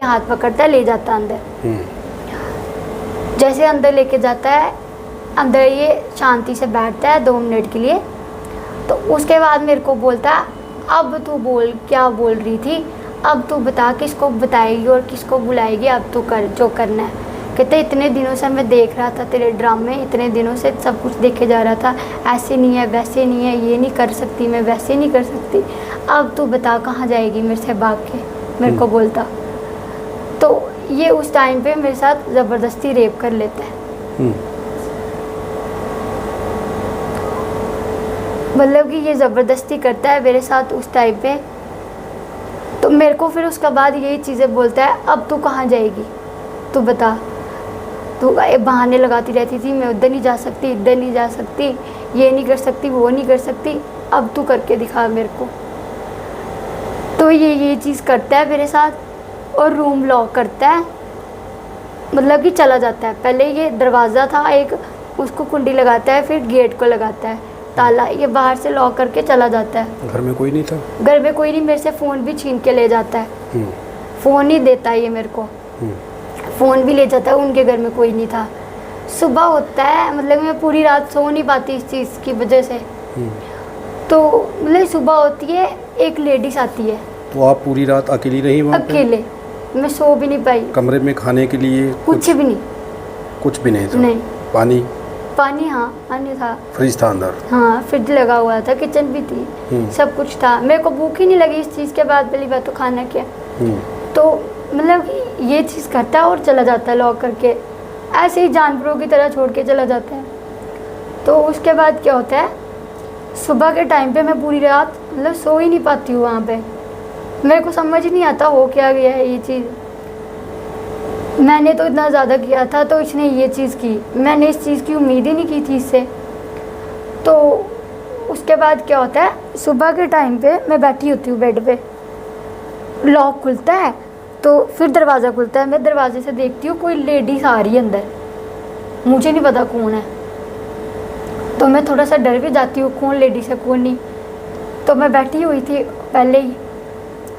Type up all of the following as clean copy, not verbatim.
हाथ पकड़ता है, ले जाता है अंदर। जैसे अंदर लेके जाता है, अंदर ये शांति से बैठता है 2 मिनट के लिए। तो उसके बाद मेरे को बोलता है, अब तू बोल, क्या बोल रही थी, अब तू बता किसको बताएगी और किसको बुलाएगी, अब तू कर जो करना है। कहते इतने दिनों से मैं देख रहा था तेरे ड्रामे, इतने दिनों से सब कुछ देखे जा रहा था, ऐसे नहीं है वैसे नहीं है, ये नहीं कर सकती मैं, वैसे नहीं कर सकती, अब तू बता कहाँ जाएगी मेरे से भाग के, मेरे को बोलता। तो ये उस टाइम पे मेरे साथ ज़बरदस्ती रेप कर लेता है। मतलब कि ये ज़बरदस्ती करता है मेरे साथ उस टाइम पे। तो मेरे को फिर उसके बाद यही चीज़ें बोलता है, अब तू कहाँ जाएगी, तू बता। तो बहाने लगाती रहती थी, मैं उधर नहीं जा सकती, इधर नहीं जा सकती, ये नहीं कर सकती, वो नहीं कर सकती, अब तू करके दिखा मेरे को। तो ये चीज़ करता है मेरे साथ और रूम लॉक करता है, मतलब कि चला जाता है। पहले ये दरवाज़ा था एक, उसको कुंडी लगाता है, फिर गेट को लगाता है ताला, ये बाहर से लॉक करके चला जाता है। घर में कोई नहीं था? घर में कोई नहीं, मेरे से फ़ोन भी छीन के ले जाता है, फ़ोन ही देता है ये मेरे को, फ़ोन भी ले जाता है। उनके घर में कोई नहीं था। सुबह होता है, मतलब मैं पूरी रात सो नहीं पाती इस चीज़ की वजह से। तो मतलब सुबह होती है, एक लेडीज आती है। तो आप पूरी रात अकेली रही वहाँ पे? अकेले, मैं सो भी नहीं पाई। कमरे में खाने के लिए कुछ भी नहीं? कुछ भी नहीं था? नहीं। पानी? पानी, हाँ पानी था। फ्रिज था अंदर? हाँ फ्रिज लगा हुआ था, किचन भी थी, सब कुछ था। मेरे को भूख ही नहीं लगी इस चीज़ के बाद, पहली बात तो खाना क्या। तो मतलब ये चीज़ करता है और चला जाता है लॉक करके, ऐसे ही जानवरों की तरह छोड़ के चला जाता है। तो उसके बाद क्या होता है, सुबह के टाइम पे मैं पूरी रात मतलब सो ही नहीं पाती हूँ वहाँ पे। मेरे को समझ नहीं आता हो क्या गया है ये चीज़। मैंने तो इतना ज़्यादा किया था, तो इसने ये चीज़ की, मैंने इस चीज़ की उम्मीद ही नहीं की थी इससे। तो उसके बाद क्या होता है, सुबह के टाइम पे मैं बैठी होती हूँ बेड पे, लॉक खुलता है तो फिर दरवाज़ा खुलता है। मैं दरवाजे से देखती हूँ कोई लेडीज़ आ रही है अंदर, मुझे नहीं पता कौन है। तो मैं थोड़ा सा डर भी जाती हूँ, कौन लेडीज़ है कौन नहीं। तो मैं बैठी हुई थी पहले ही,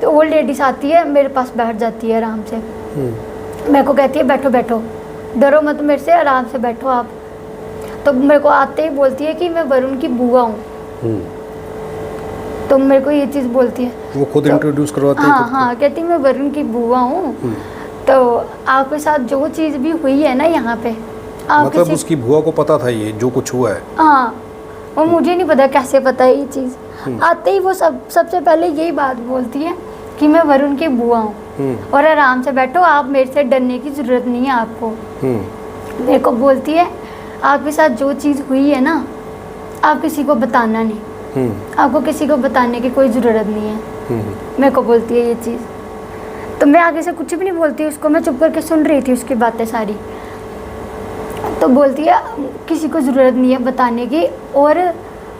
तो वो लेडीज़ आती है, मेरे पास बैठ जाती है आराम से। मेरे को कहती है बैठो बैठो, डरो मत मेरे से, आराम से बैठो आप। तो मेरे को आते ही बोलती है कि मैं वरुण की बुआ हूँ। तो मेरे को ये चीज़ बोलती है, वो खुद इंट्रोड्यूस करवाती है? हाँ, कहती मैं वरुण की बुआ हूँ। तो आपके साथ जो चीज़ भी हुई है ना यहाँ पे, मतलब उसकी बुआ को पता था ये जो कुछ हुआ है? हाँ, और मुझे नहीं पता कैसे पता है ये चीज़। आते ही वो सबसे पहले यही बात बोलती है कि मैं वरुण की बुआ हूँ और आराम से बैठो, आप मेरे से डरने की ज़रूरत नहीं है आपको। मेरे को बोलती है आपके साथ जो चीज़ हुई है ना, आप किसी को बताना नहीं, आपको किसी को बताने की कोई ज़रूरत नहीं है। मेरे को बोलती है ये चीज़। तो मैं आगे से कुछ भी नहीं बोलती उसको, मैं चुप करके सुन रही थी उसकी बातें सारी। तो बोलती है किसी को ज़रूरत नहीं है बताने की, और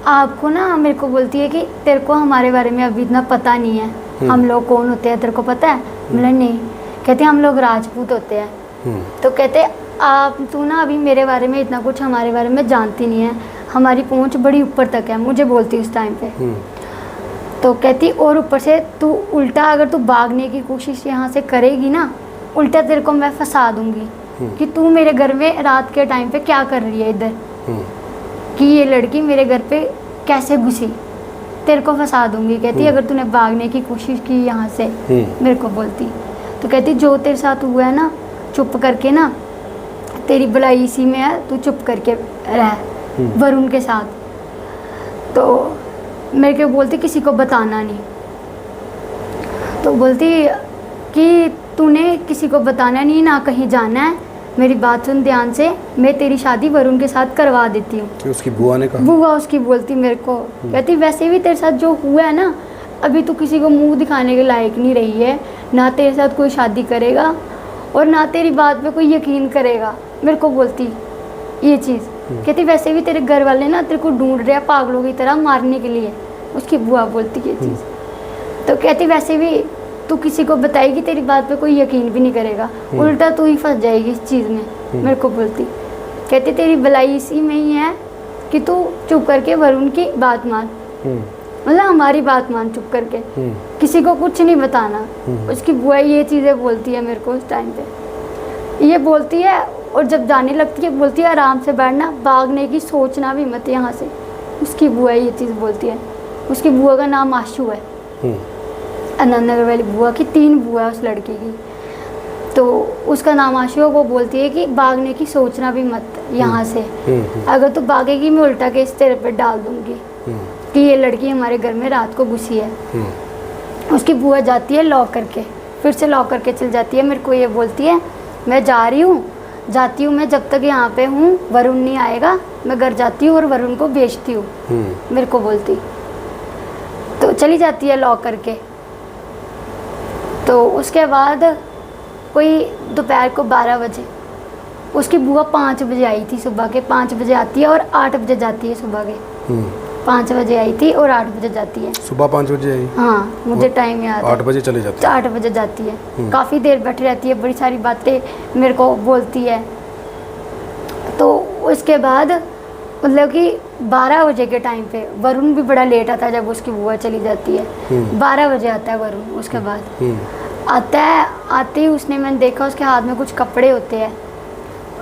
आपको ना, मेरे को बोलती है कि तेरे को हमारे बारे में अभी इतना पता नहीं है, हम लोग कौन होते हैं तेरे को पता है? मतलब नहीं। कहते हम लोग राजपूत होते हैं। तो कहते आप तू ना अभी मेरे बारे में इतना कुछ हमारे बारे में जानती नहीं है, हमारी पहुंच बड़ी ऊपर तक है, मुझे बोलती उस टाइम पे। तो कहती और ऊपर से तू उल्टा अगर तू भागने की कोशिश यहाँ से करेगी ना, उल्टा तेरे को मैं फंसा दूंगी कि तू मेरे घर में रात के टाइम पे क्या कर रही है इधर, कि ये लड़की मेरे घर पे कैसे घुसी, तेरे को फंसा दूंगी। कहती अगर तूने भागने की कोशिश की यहाँ से, मेरे को बोलती। तो कहती जो तेरे साथ हुआ है ना, चुप करके ना, तेरी भलाई इसी में है, तू चुप करके रह वरुण के साथ। तो मेरे को बोलती किसी को बताना नहीं। तो बोलती कि तूने किसी को बताना नहीं, ना कहीं जाना है, मेरी बात सुन ध्यान से, मैं तेरी शादी वरुण के साथ करवा देती हूँ। उसकी बुआ ने कहा? बुआ उसकी बोलती मेरे को, कहती वैसे भी तेरे साथ जो हुआ है ना, अभी तू किसी को मुंह दिखाने के लायक नहीं रही है, ना तेरे साथ कोई शादी करेगा और ना तेरी बात पे कोई यकीन करेगा। मेरे को बोलती ये चीज़। कहती वैसे भी तेरे घर वाले ना तेरे को ढूंढ रहे हैं पागलों की तरह मारने के लिए, उसकी बुआ बोलती ये चीज़। तो कहती वैसे भी तू किसी को बताएगी, तेरी बात पे कोई यकीन भी नहीं करेगा, उल्टा तू ही फंस जाएगी इस चीज़ में। मेरे को बोलती, कहती तेरी भलाई इसी में ही है कि तू चुप करके वरुण की बात मान, मतलब हमारी बात मान चुप करके, किसी को कुछ नहीं बताना। उसकी बुआ ये चीज़ें बोलती है मेरे को उस टाइम पे, ये बोलती है। और जब जाने लगती है बोलती है आराम से बैठना, भागने की सोचना भी मत यहाँ से। उसकी बुआ ये चीज़ बोलती है। उसकी बुआ का नाम आशू है, आनंदनगर वाली बुआ की 3 बुआ है उस लड़की की। तो उसका नाम आशू है। वो बोलती है कि भागने की सोचना भी मत यहाँ से, अगर तू भागेगी मैं उल्टा केस तेरे पे डाल दूंगी कि ये लड़की हमारे घर में रात को घुसी है। उसकी बुआ जाती है लॉक करके, फिर से लॉक करके चल जाती है। मेरे को ये बोलती है मैं जा रही हूँ, जाती हूँ मैं, जब तक यहाँ पे हूँ वरुण नहीं आएगा मैं घर जाती हूँ और वरुण को बेचती हूँ, मेरे को बोलती। तो चली जाती है लॉक करके। तो उसके बाद कोई दोपहर को 12 बजे उसकी बुआ 5 बजे आई थी, सुबह के 5 बजे आती है और 8 बजे जाती है। सुबह के 5 बजे आई थी और 8 बजे जाती है। सुबह 5 बजे आई? हाँ, मुझे टाइम याद है। 8 बजे चले जाती है? 8 बजे जाती है। काफ़ी देर बैठी रहती है, बड़ी सारी बातें मेरे को बोलती है। तो उसके बाद मतलब कि 12 बजे के टाइम पे वरुण भी बड़ा लेट आता है जब उसकी बुआ चली जाती है। 12 बजे आता है वरुण। उसके बाद आता है, आते ही उसने, मैंने देखा उसके हाथ में कुछ कपड़े होते हैं।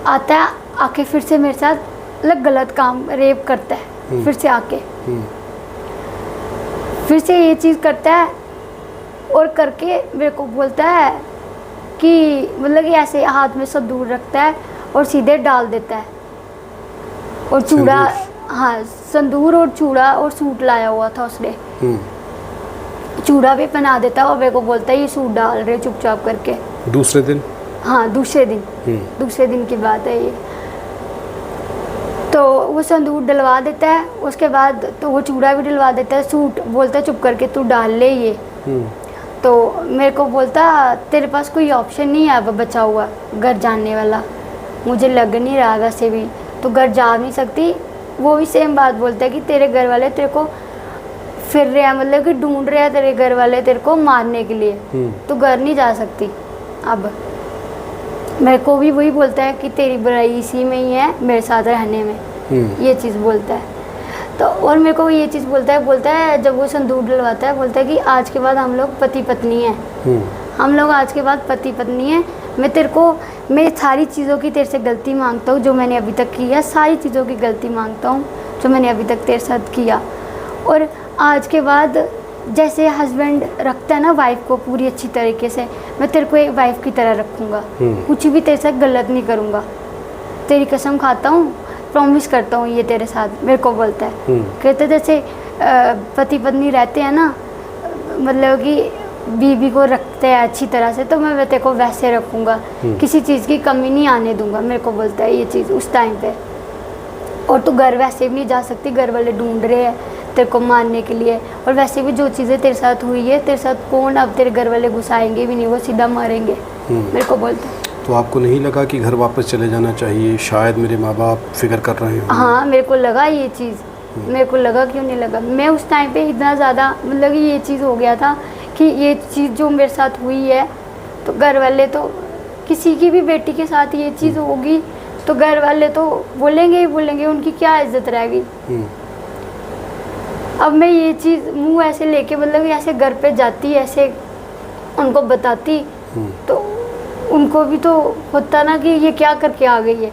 आता है, आके फिर से मेरे साथ मतलब गलत काम, रेप करता है। फिर से आके फिर से ये चीज़ करता है और करके मेरे को बोलता है कि मतलब कि ऐसे हाथ में संदूर रखता है और सीधे डाल देता है। और चूड़ा, हाँ संदूर और चूड़ा और सूट लाया हुआ था उसने, चूड़ा भी पहना देता है और मेरे को बोलता है ये सूट डाल रहे चुपचाप करके। दूसरे दिन? हाँ, दूसरे दिन की बात है ये। तो वो संदूर डलवा देता है। उसके बाद तो वो चूड़ा भी डलवा देता है, सूट बोलता है चुप करके तू डाल ले ये। तो मेरे को बोलता तेरे पास कोई ऑप्शन नहीं है अब बचा हुआ घर जाने वाला, मुझे लग नहीं रहा वैसे भी तो घर जा नहीं सकती। वो भी सेम बात बोलता है कि तेरे घर वाले तेरे को फिर रहे हैं, मतलब कि ढूंढ रहे हैं तेरे घर वाले तेरे को मारने के लिए, तो घर नहीं जा सकती। अब मेरे को भी वही बोलता है कि तेरी बुराई इसी में ही है, मेरे साथ रहने में, ये चीज़ बोलता है। तो और मेरे को ये चीज़ बोलता है जब वो संदूर डलवाता है, बोलता है कि आज के बाद हम लोग पति पत्नी हैं, हम लोग आज के बाद पति पत्नी हैं। मैं तेरे को, मैं सारी चीज़ों की तेरे से गलती मांगता हूँ जो मैंने अभी तक की है, सारी चीज़ों की गलती मांगता हूँ जो मैंने अभी तक तेरे साथ किया। और आज के बाद जैसे हस्बैंड रखता है ना वाइफ को पूरी अच्छी तरीके से, मैं तेरे को एक वाइफ की तरह रखूँगा, कुछ भी तेरे साथ गलत नहीं करूँगा, तेरी कसम खाता हूँ, प्रॉमिस करता हूँ ये तेरे साथ। मेरे को बोलता है, कहते जैसे पति पत्नी रहते हैं ना, मतलब कि बीवी को रखते हैं अच्छी तरह से, तो मैं तेरे को वैसे रखूँगा, किसी चीज़ की कमी नहीं आने दूँगा। मेरे को बोलता है ये चीज़ उस टाइम पे। और तू घर वैसे भी नहीं जा सकती, घर वाले ढूंढ रहे हैं तेरे को मारने के लिए, और वैसे भी जो चीज़ें तेरे साथ हुई है, तेरे साथ कौन अब तेरे घर वाले घुसाएंगे भी नहीं, वो सीधा मारेंगे। मेरे को बोलता है। तो आपको नहीं लगा कि घर वापस चले जाना चाहिए, शायद मेरे माँ बाप फिक्र कर रहे हो? हाँ, मेरे को लगा ये चीज़, मेरे को लगा, क्यों नहीं लगा। मैं उस टाइम पे इतना ज़्यादा मतलब कि ये चीज़ हो गया था कि ये चीज़ जो मेरे साथ हुई है, तो घर वाले तो, किसी की भी बेटी के साथ ये चीज़ होगी तो घर वाले तो बोलेंगे ही बोलेंगे, उनकी क्या इज्जत रहेगी। अब मैं ये चीज़ मुंह ऐसे लेके मतलब कि ऐसे घर पे जाती, ऐसे उनको बताती, तो उनको भी तो होता ना कि ये क्या करके आ गई है।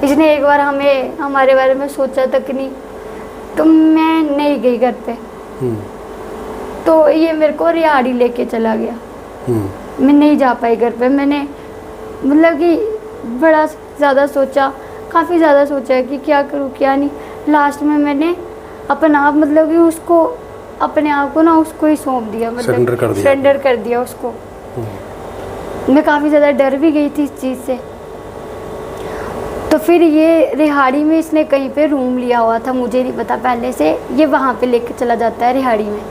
इसने एक बार हमें हमारे बारे में सोचा तक नहीं, तो मैं नहीं गई घर पे। तो ये मेरे को रिहाड़ी लेके चला गया, मैं नहीं जा पाई घर पे। मैंने मतलब कि बड़ा ज़्यादा सोचा, काफ़ी ज़्यादा सोचा कि क्या करूँ क्या नहीं। लास्ट में मैंने अपना आप मतलब कि उसको, अपने आप को ना उसको ही सौंप दिया, मतलब सरेंडर कर दिया उसको। मैं काफ़ी ज़्यादा डर भी गई थी इस चीज़ से। तो फिर ये रिहाड़ी में इसने कहीं पे रूम लिया हुआ था, मुझे नहीं पता पहले से, ये वहाँ पे लेके चला जाता है रिहाड़ी में।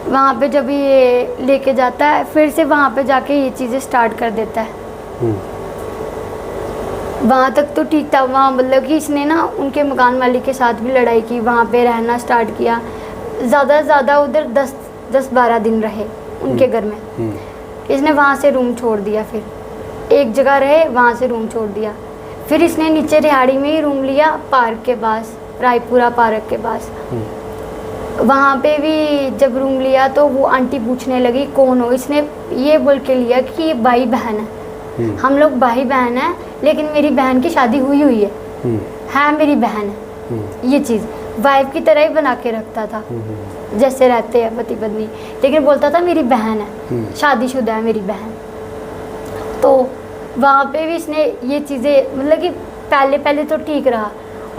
वहाँ पे जब ये लेके जाता है, फिर से वहाँ पे जाके ये चीज़ें स्टार्ट कर देता है। वहाँ तक तो ठीक था, वहाँ मतलब कि इसने ना उनके मकान मालिक के साथ भी लड़ाई की, वहाँ पे रहना स्टार्ट किया। ज़्यादा से ज़्यादा उधर 10-12 दिन रहे उनके घर में। इसने वहाँ से रूम छोड़ दिया, फिर एक जगह रहे, वहाँ से रूम छोड़ दिया। फिर इसने नीचे रिहाड़ी में ही रूम लिया, पार्क के पास, रायपुरा पार्क के पास। वहाँ पे भी जब रूम लिया तो वो आंटी पूछने लगी कौन हो। इसने ये बोल के लिया कि ये भाई बहन है, हम लोग भाई बहन हैं, लेकिन मेरी बहन की शादी हुई है मेरी बहन है। ये चीज़ वाइफ की तरह ही बना के रखता था, जैसे रहते हैं पति पत्नी, लेकिन बोलता था मेरी बहन है, शादीशुदा है मेरी बहन। तो वहाँ पे भी इसने ये चीज़ें मतलब कि पहले तो ठीक रहा,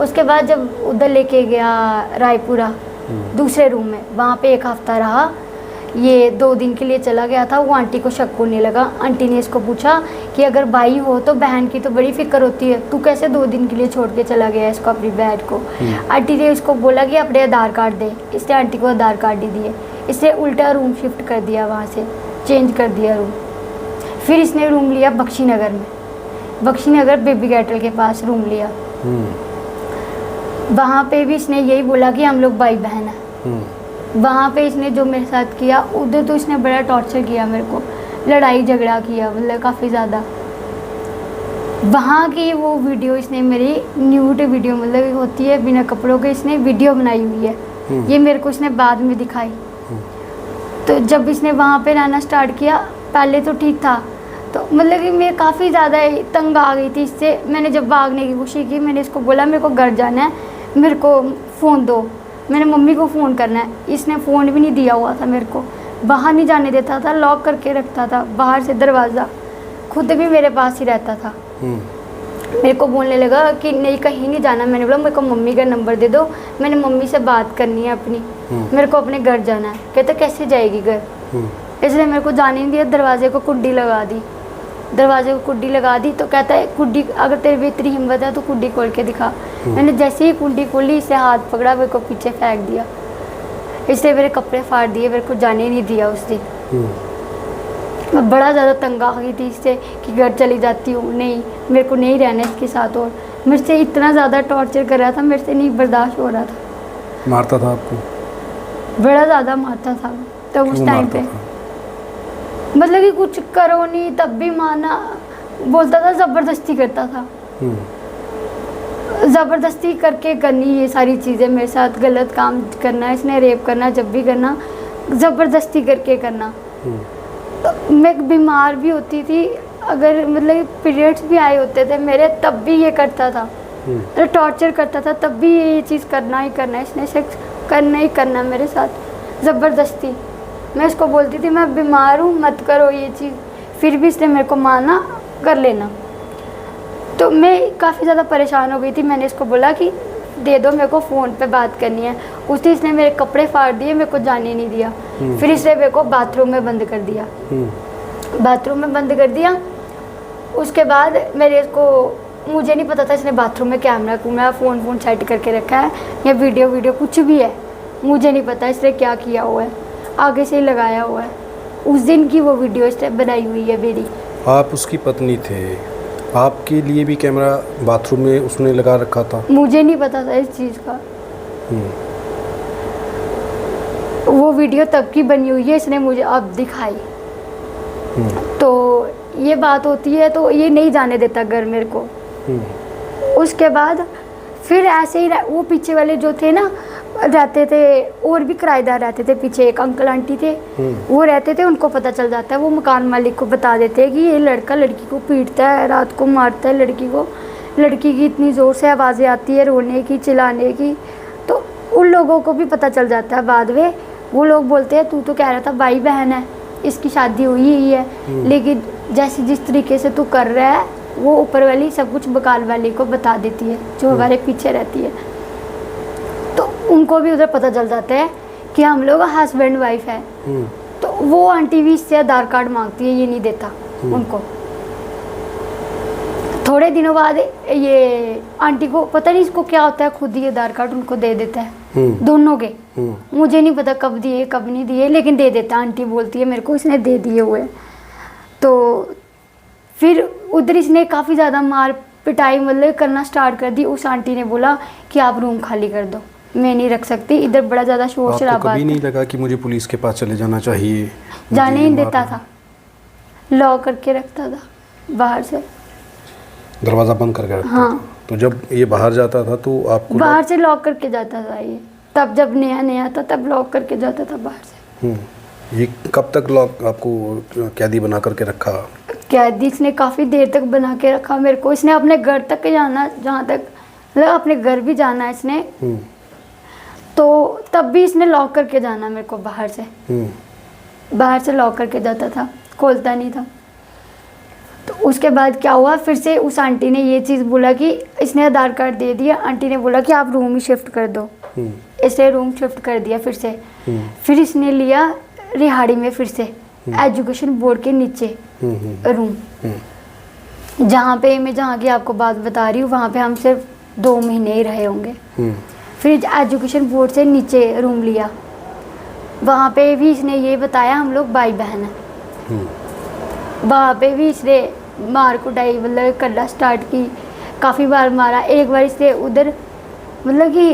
उसके बाद जब उधर लेके गया रायपुरा दूसरे रूम में, वहाँ पे 1 हफ्ता रहा, ये 2 दिन के लिए चला गया था। वो आंटी को शक होने लगा। आंटी ने इसको पूछा कि अगर भाई हो तो बहन की तो बड़ी फिक्र होती है, तू कैसे 2 दिन के लिए छोड़ के चला गया इसको, अपनी बहन को। आंटी ने इसको बोला कि अपने आधार कार्ड दे, इसने आंटी को आधार कार्ड ही दिए। इसने उल्टा रूम शिफ्ट कर दिया, वहाँ से चेंज कर दिया रूम। फिर इसने रूम लिया बख्शीनगर में, बख्शीनगर बेबी कैटल के पास रूम लिया। वहाँ पे भी इसने यही बोला कि हम लोग भाई बहन हैं। वहाँ पे इसने जो मेरे साथ किया, उधर तो इसने बड़ा टॉर्चर किया मेरे को, लड़ाई झगड़ा किया, मतलब काफ़ी ज़्यादा। वहाँ की वो वीडियो इसने मेरी न्यूड वीडियो मतलब होती है बिना कपड़ों के, इसने वीडियो बनाई हुई है। ये मेरे को इसने बाद में दिखाई। तो जब इसने वहाँ पे रहना स्टार्ट किया, पहले तो ठीक था, तो मतलब कि मैं काफ़ी ज़्यादा तंग आ गई थी इससे। मैंने जब भागने की कोशिश की, मैंने इसको बोला मेरे को घर जाना है, मेरे को फ़ोन दो, मैंने मम्मी को फ़ोन करना है। इसने फ़ोन भी नहीं दिया हुआ था मेरे को, बाहर नहीं जाने देता था, लॉक करके रखता था बाहर से दरवाज़ा, खुद भी मेरे पास ही रहता था। मेरे को बोलने लगा कि नहीं कहीं नहीं जाना। मैंने बोला मेरे को मम्मी का नंबर दे दो, मैंने मम्मी से बात करनी है अपनी, मेरे को अपने घर जाना है। कहते कैसे जाएगी घर, इसलिए मेरे को जाने नहीं दिया, दरवाजे को कुंडी लगा दी। दरवाजे को कुंडी लगा दी तो कहता है कुंडी, अगर तेरे भी इतनी हिम्मत है तो कुंडी खोल के दिखा। मैंने जैसे ही कुंडी खोली, इसे हाथ पकड़ा, मेरे को पीछे फेंक दिया, इसलिए मेरे कपड़े फाड़ दिए, मेरे को जाने नहीं दिया उस दिन। मैं बड़ा ज़्यादा तंग आ गई थी इससे कि घर चली जाती हूँ, नहीं मेरे को नहीं रहना इसके साथ। और मेरे से इतना ज़्यादा टॉर्चर कर रहा था, मेरे से नहीं बर्दाश्त हो रहा था। मारता था आपको? बड़ा ज़्यादा मारता था तो उस टाइम पे, मतलब कि कुछ करो नहीं तब भी माना, बोलता था, ज़बरदस्ती करता था, ज़बरदस्ती करके करनी ये सारी चीज़ें मेरे साथ, गलत काम करना, इसने रेप करना, जब भी करना ज़बरदस्ती करके करना। तो मैं बीमार भी होती थी, अगर मतलब पीरियड्स भी आए होते थे मेरे, तब भी ये करता था, तो टॉर्चर करता था, तब भी ये चीज़ करना ही करना, इसने सेक्स करना ही करना मेरे साथ ज़बरदस्ती। मैं इसको बोलती थी मैं बीमार हूँ, मत करो ये चीज़, फिर भी इसने मेरे को माना कर लेना। तो मैं काफ़ी ज़्यादा परेशान हो गई थी। मैंने इसको बोला कि दे दो, मेरे को फ़ोन पे बात करनी है। उस दिन इसने मेरे कपड़े फाड़ दिए, मेरे को जाने नहीं दिया। फिर इसने मेरे को बाथरूम में बंद कर दिया, बाथरूम में बंद कर दिया। उसके बाद मेरे इसको, मुझे नहीं पता था इसने बाथरूम में कैमरा फ़ोन सेट करके रखा है या वीडियो कुछ भी है, मुझे नहीं पता इसने क्या किया हुआ है, आगे से ही लगाया हुआ है। उस दिन की वो वीडियो इसने बनाई हुई है मेरी। आप उसकी पत्नी थे, आपके लिए भी कैमरा बाथरूम में उसने लगा रखा था? मुझे नहीं पता था इस चीज़ का। वो वीडियो तब की बनी हुई है, इसने मुझे अब दिखाई। तो ये बात होती है, तो ये नहीं जाने देता घर मेरे को। उसके बाद फिर ऐसे ही वो पीछे वाले जो थे ना रहते थे, और भी किराएदार रहते थे पीछे, एक अंकल आंटी थे, वो रहते थे, उनको पता चल जाता है, वो मकान मालिक को बता देते हैं कि ये लड़का लड़की को पीटता है, रात को मारता है लड़की को, लड़की की इतनी ज़ोर से आवाज़ें आती है रोने की, चिल्लाने की। तो उन लोगों को भी पता चल जाता है बाद में। वो लोग बोलते हैं तू तो कह रहा था भाई बहन है, इसकी शादी हुई ही है, लेकिन जैसे जिस तरीके से तू कर रहा है, वो ऊपर वाली सब कुछ बकाल वाली को बता देती है, जो हमारे पीछे रहती है। तो उनको भी उधर पता चल जाता है कि हम लोग हस्बैंड वाइफ है। तो वो आंटी भी इससे आधार कार्ड मांगती है, ये नहीं देता उनको। थोड़े दिनों बाद ये आंटी को पता नहीं इसको क्या होता है, खुद ही आधार कार्ड उनको दे देता है, दोनों के। मुझे नहीं पता कब दिए कब नहीं दिए, लेकिन दे देता। आंटी बोलती है मेरे को इसने दे दिए हुए। तो फिर उधर इसने काफ़ी ज़्यादा मार पिटाई मतलब करना स्टार्ट कर दी। उस आंटी ने बोला कि आप रूम खाली कर दो, मैं नहीं रख सकती, इधर बड़ा ज़्यादा शोर शराबा। कभी नहीं लगा कि मुझे पुलिस के पास चले जाना चाहिए? जाने ही देता था, लॉक करके रखता था बाहर से, दरवाज़ा बंद करके रखता हाँ। था। तो जब ये बाहर जाता था तो आपको बाहर से लॉक करके जाता था ये। तब जब नया नया था तब लॉक करके जाता था बाहर से। ये कब तक लॉक आपको कैदी बना करके रखा? कैदी इसने काफ़ी देर तक बना के रखा मेरे को। इसने अपने घर तक जाना, जहाँ तक मतलब अपने घर भी जाना इसने, तो तब भी इसने लॉक करके जाना मेरे को बाहर से। बाहर से लॉक करके जाता था, खोलता नहीं था। तो उसके बाद क्या हुआ, फिर से उस आंटी ने ये चीज़ बोला कि इसने आधार कार्ड दे दिया, आंटी ने बोला कि आप रूम ही शिफ्ट कर दो। इसने रूम शिफ्ट कर दिया फिर से। फिर इसने लिया रिहाड़ी में फिर से एजुकेशन बोर्ड के नीचे रूम, जहाँ पे मैं जहाँ की आपको बात बता रही हूँ, वहाँ पे हम सिर्फ 2 महीने ही रहे होंगे। फिर एजुकेशन बोर्ड से नीचे रूम लिया, वहाँ पे भी इसने ये बताया हम लोग भाई बहन हैं। वहाँ पे भी इसने मार कुटाई मतलब करना स्टार्ट की, काफ़ी बार मारा। एक बार इसने उधर मतलब कि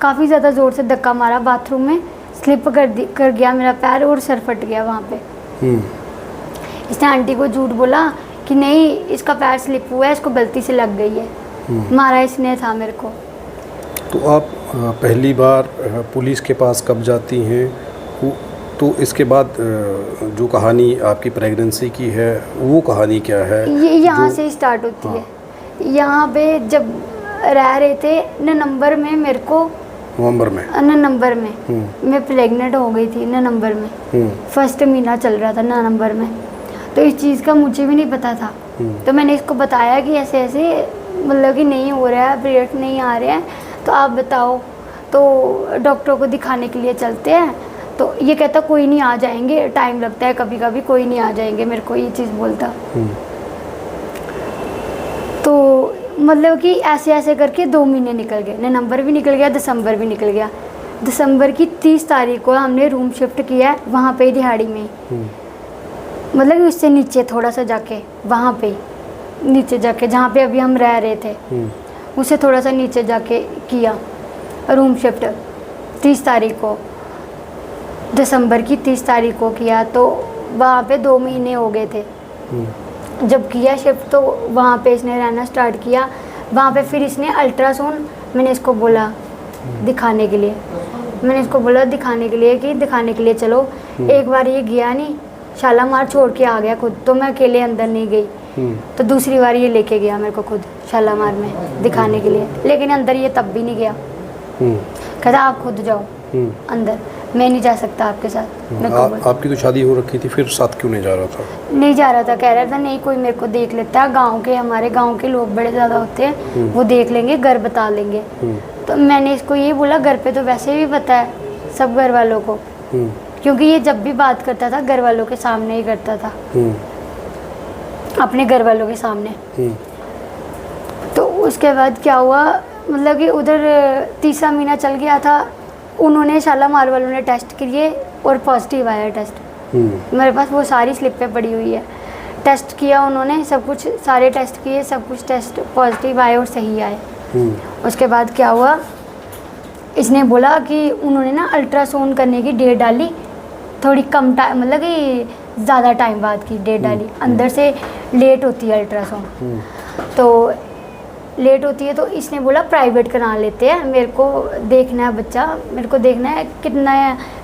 काफ़ी ज़्यादा ज़ोर से धक्का मारा, बाथरूम में स्लिप कर गया मेरा पैर और सर फट गया वहाँ पे। इसने आंटी को झूठ बोला कि नहीं इसका पैर स्लिप हुआ है, इसको गलती से लग गई है। मारा इसने था मेरे को। तो आप पहली बार पुलिस के पास कब जाती हैं? तो इसके बाद जो कहानी आपकी प्रेगनेंसी की है वो कहानी क्या है? ये यहाँ से स्टार्ट होती है। यहाँ पे जब रह रहे थे नवंबर में, मेरे को नवंबर में मैं प्रेग्नेंट हो गई थी। नवंबर में फर्स्ट महीना चल रहा था नवंबर में। तो इस चीज़ का मुझे भी नहीं पता था। तो मैंने इसको बताया कि ऐसे ऐसे मतलब कि नहीं हो रहा है, पीरियड नहीं आ रहे हैं, तो आप बताओ। तो डॉक्टर को दिखाने के लिए चलते हैं। तो ये कहता कोई नहीं आ जाएंगे, टाइम लगता है कभी कभी, कोई नहीं आ जाएंगे, मेरे को ये चीज़ बोलता। तो मतलब कि ऐसे ऐसे करके 2 महीने निकल गए। नवंबर भी निकल गया, दिसंबर भी निकल गया। दिसंबर की 30 तारीख को हमने रूम शिफ्ट किया है वहाँ पे दिहाड़ी में, मतलब कि उससे नीचे थोड़ा सा जाके, वहाँ पे नीचे जाके जहाँ पे अभी हम रह रहे थे उससे थोड़ा सा नीचे जाके किया रूम शिफ्ट 30 तारीख को, दिसंबर की 30 तारीख को किया। तो वहाँ पे 2 महीने हो गए थे जब किया शिफ्ट। तो वहाँ पे इसने रहना स्टार्ट किया। वहाँ पे फिर इसने अल्ट्रासाउंड, मैंने इसको बोला दिखाने के लिए, मैंने इसको बोला दिखाने के लिए कि दिखाने के लिए चलो। एक बार ये गया नहीं, शालामार छोड़ के आ गया खुद, तो मैं अकेले अंदर नहीं गई। तो दूसरी बार ये लेके गया मेरे को खुद शालामार में दिखाने के लिए, लेकिन अंदर ये तब भी नहीं गया। कहता आप खुद जाओ अंदर, मैं नहीं जा सकता आपके साथ। आपकी तो शादी हो रखी थी, फिर साथ क्यों नहीं जा रहा था? नहीं जा रहा था, कह रहा था नहीं कोई मेरे को देख लेता है, गांव के हमारे गांव के लोग बड़े ज़्यादा होते हैं, वो देख लेंगे, घर बता लेंगे। तो मैंने इसको ये बोला घर पे तो वैसे भी पता है सब घर वालों को, क्योंकि ये जब भी बात करता था घर वालों के सामने ही करता था, अपने घर वालों के सामने। तो उसके बाद क्या हुआ, मतलब कि उधर तीसरा महीना चल गया था। उन्होंने शालामार वालों ने टेस्ट किए और पॉजिटिव आया टेस्ट। मेरे पास वो सारी स्लिपें पड़ी हुई है। टेस्ट किया उन्होंने, सब कुछ सारे टेस्ट किए, सब कुछ टेस्ट पॉजिटिव आए और सही आए। उसके बाद क्या हुआ, इसने बोला कि उन्होंने ना अल्ट्रासाउंड करने की डेट डाली, थोड़ी कम टाइम मतलब कि ज़्यादा टाइम बाद की डेट डाली। अंदर से लेट होती है अल्ट्रासाउंड, तो लेट होती है। तो इसने बोला प्राइवेट करा लेते हैं, मेरे को देखना है बच्चा, मेरे को देखना है कितना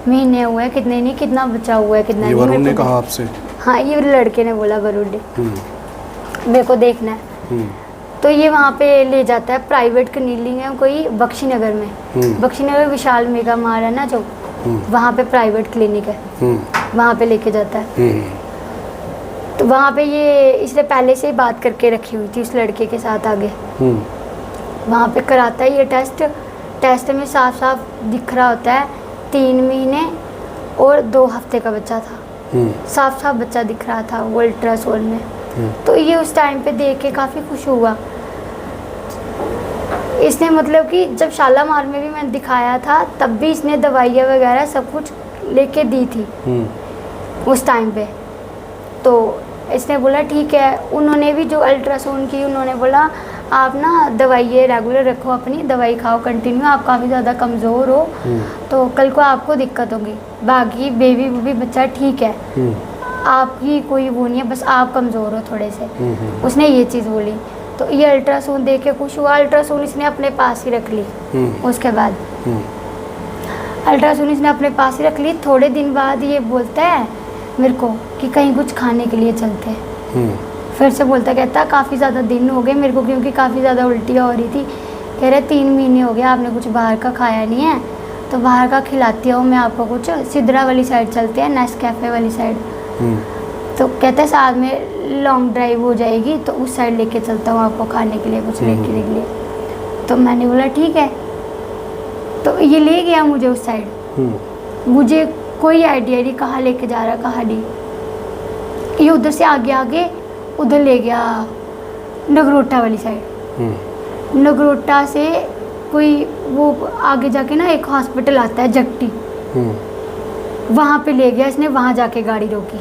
महीने हुए हैं, कितने नहीं, कितना बच्चा हुआ है, कितना नहीं। वरुण ने कहा आपसे? हाँ, ये लड़के ने बोला वरुण ने, मेरे को देखना है। तो ये वहाँ पे ले जाता है, प्राइवेट क्लिनिक है कोई बख्शी नगर में, बख्शी नगर विशाल मेगा मार है ना जो, वहाँ पे प्राइवेट क्लिनिक है, वहाँ पे लेके जाता है। तो वहाँ पे ये इसने पहले से ही बात करके रखी हुई थी उस लड़के के साथ आगे। वहाँ पे कराता है ये टेस्ट में साफ साफ दिख रहा होता है 3 महीने और 2 हफ्ते का बच्चा था, साफ साफ बच्चा दिख रहा था वो अल्ट्रासाउंड में। तो ये उस टाइम पे देख के काफ़ी खुश हुआ। इसने मतलब कि जब शालामार में भी मैंने दिखाया था तब भी इसने दवाइयाँ वगैरह सब कुछ लेके दी थी उस टाइम पे। तो इसने बोला ठीक है। उन्होंने भी जो अल्ट्रासाउंड की, उन्होंने बोला आप ना दवाइयाँ रेगुलर रखो, अपनी दवाई खाओ कंटिन्यू, आप काफ़ी ज़्यादा कमज़ोर हो तो कल को आपको दिक्कत होगी, बाकी बेबी बच्चा ठीक है, आपकी कोई वो नहीं है, बस आप कमज़ोर हो थोड़े से। उसने ये चीज़ बोली। तो ये अल्ट्रासाउंड देख के खुश हुआ। अल्ट्रासाउंड इसने अपने पास ही रख ली उसके बाद। अल्ट्रासाउंड इसने अपने पास ही रख ली। थोड़े दिन बाद ये बोलता है मेरे को कि कहीं कुछ खाने के लिए चलते हैं। फिर से बोलता कहता काफ़ी ज़्यादा दिन हो गए मेरे को, क्योंकि काफ़ी ज़्यादा उल्टियाँ हो रही थी। कह रहे 3 महीने हो गए आपने कुछ बाहर का खाया नहीं है, तो बाहर का खिलाती हूँ मैं आपको कुछ। सिद्रा वाली साइड चलते हैं, नेस्कैफे वाली साइड। तो कहते हैं साथ में लॉन्ग ड्राइव हो जाएगी तो उस साइड लेके चलता हूँ आपको खाने के लिए कुछ लेके के लिए। तो मैंने बोला ठीक है। तो ये ले गया मुझे उस साइड। मुझे कोई आइडिया नहीं कहाँ लेके जा रहा कहाँ नहीं। ये उधर से आगे आगे उधर ले गया नगरोटा वाली साइड। नगरोटा से कोई वो आगे जाके ना एक हॉस्पिटल आता है जगटी, वहाँ पे ले गया इसने। वहाँ जाके गाड़ी रोकी।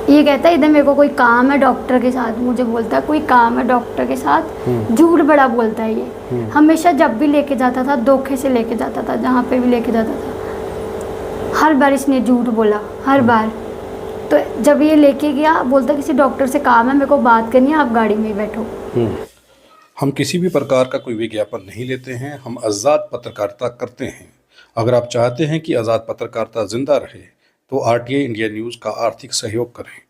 ये कहता है इधर मेरे को कोई काम है डॉक्टर के साथ। मुझे बोलता है कोई काम है डॉक्टर के साथ। झूठ बड़ा बोलता है ये। हमेशा जब भी लेके जाता था धोखे से लेके जाता था, जहाँ पे भी लेके जाता था हर बार इसने झूठ बोला, हर बार। तो जब ये लेके गया बोलता किसी डॉक्टर से काम है, मेरे को बात करनी है, आप गाड़ी में ही बैठो। हम किसी भी प्रकार का कोई विज्ञापन नहीं लेते हैं, हम आज़ाद पत्रकारिता करते हैं। अगर आप चाहते हैं कि आज़ाद पत्रकारिता जिंदा रहे तो RTI इंडिया न्यूज़ का आर्थिक सहयोग करें।